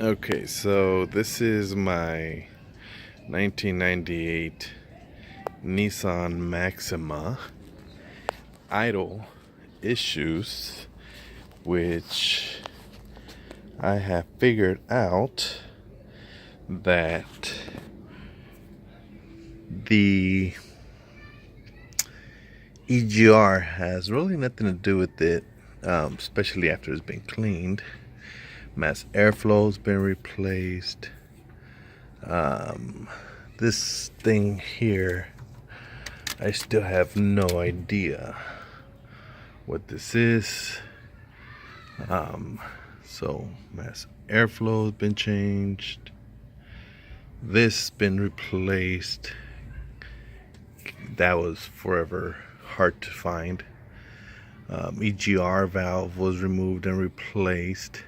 Okay, so this is my 1998 Nissan Maxima idle issues, which I have figured out that the EGR has really nothing to do with it, especially after it's been cleaned. Mass airflow's been replaced. This thing here, I still have no idea what this is. So mass airflow has been changed. This been replaced. That was forever hard to find. EGR valve was removed and replaced.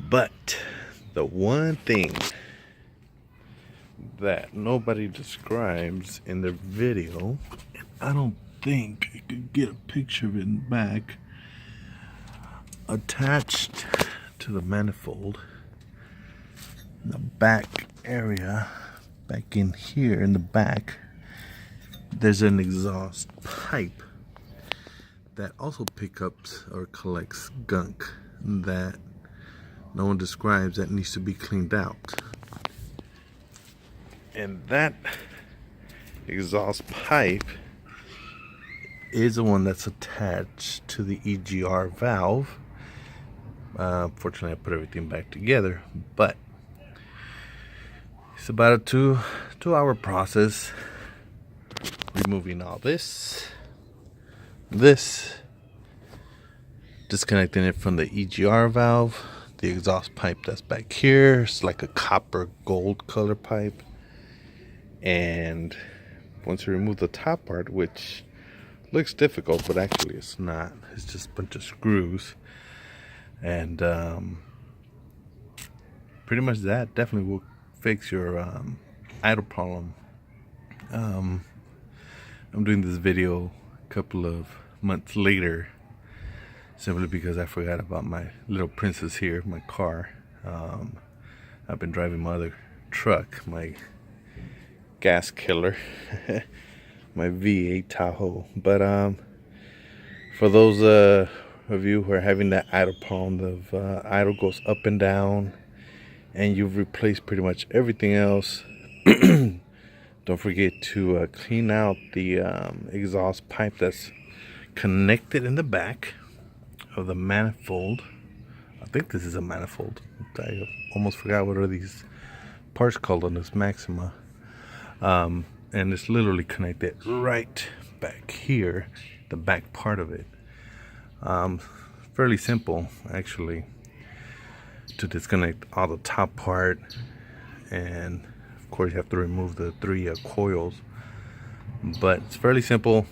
But the one thing that nobody describes in their video, and I don't think I could get a picture of it in the back, attached to the manifold, in the back area, back in here in the back, there's an exhaust pipe that also picks up or collects gunk that no one describes, that needs to be cleaned out. And that exhaust pipe is the one that's attached to the EGR valve. Fortunately, I put everything back together, but it's about a two-hour process removing all this, disconnecting it from the EGR valve. The exhaust pipe that's back here, it's like a copper gold color pipe. And once you remove the top part, which looks difficult, but actually it's not, it's just a bunch of screws. And pretty much that definitely will fix your idle problem. I'm doing this video a couple of months later, simply because I forgot about my little princess here, my car. I've been driving my other truck, my gas killer, my V8 Tahoe. But for those of you who are having that idle problem, the idle goes up and down, and you've replaced pretty much everything else, don't forget to clean out the exhaust pipe that's connected in the back of the manifold. I think this is a manifold. I almost forgot what are these parts called on this Maxima. And it's literally connected right back here, the back part of it. Fairly simple, actually, to disconnect all the top part, and of course you have to remove the three coils. But it's fairly simple.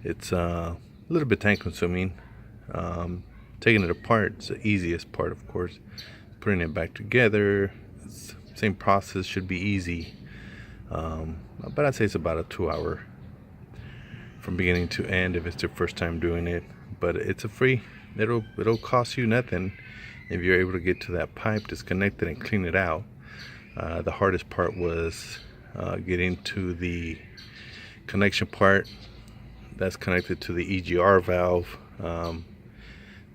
It's a little bit time consuming. Taking it apart is the easiest part, of course. Putting it back together, same process, should be easy. But I'd say it's about a 2-hour from beginning to end if it's your first time doing it. But it's a free, it'll cost you nothing if you're able to get to that pipe, disconnect it, and clean it out. The hardest part was getting to the connection part that's connected to the EGR valve.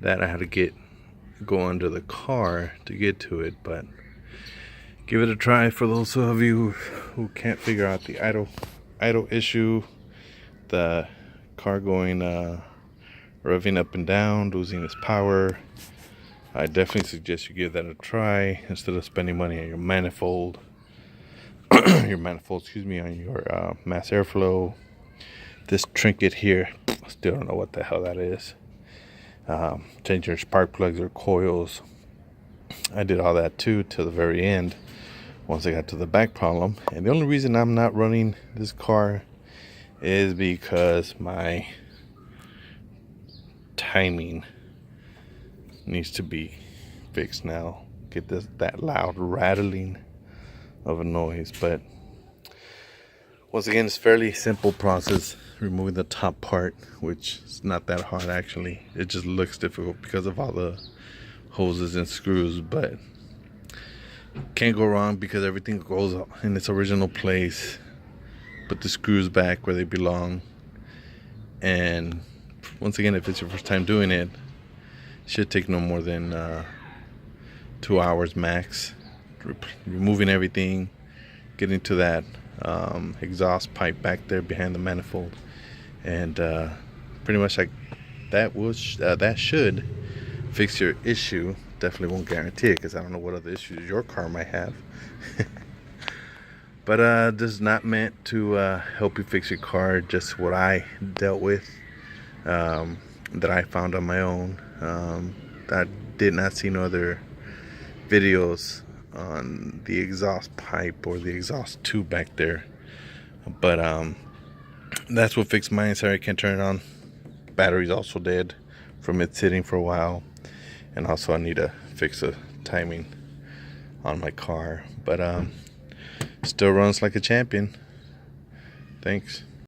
That I had to go under the car to get to it, but give it a try for those of you who can't figure out the idle issue. The car going revving up and down, losing its power. I definitely suggest you give that a try instead of spending money on your manifold. On your mass airflow. This trinket here, I still don't know what the hell that is. Change your spark plugs or coils. I did all that too till the very end, once I got to the back problem. And the only reason I'm not running this car is because my timing needs to be fixed now. Get that loud rattling of a noise. But once again, it's fairly simple process, removing the top part, which is not that hard actually. It just looks difficult because of all the hoses and screws, but can't go wrong because everything goes in its original place. Put the screws back where they belong. And once again, if it's your first time doing it, it should take no more than 2 hours max. Removing everything, getting to that exhaust pipe back there behind the manifold, and pretty much like that should fix your issue. Definitely won't guarantee it because I don't know what other issues your car might have. But this is not meant to help you fix your car, just what I dealt with, that I found on my own. I did not see no other videos on the exhaust pipe or the exhaust tube back there. But that's what fixed mine. Sorry, I can't turn it on. Battery's also dead from it sitting for a while. And also I need to fix the timing on my car. But still runs like a champion. Thanks.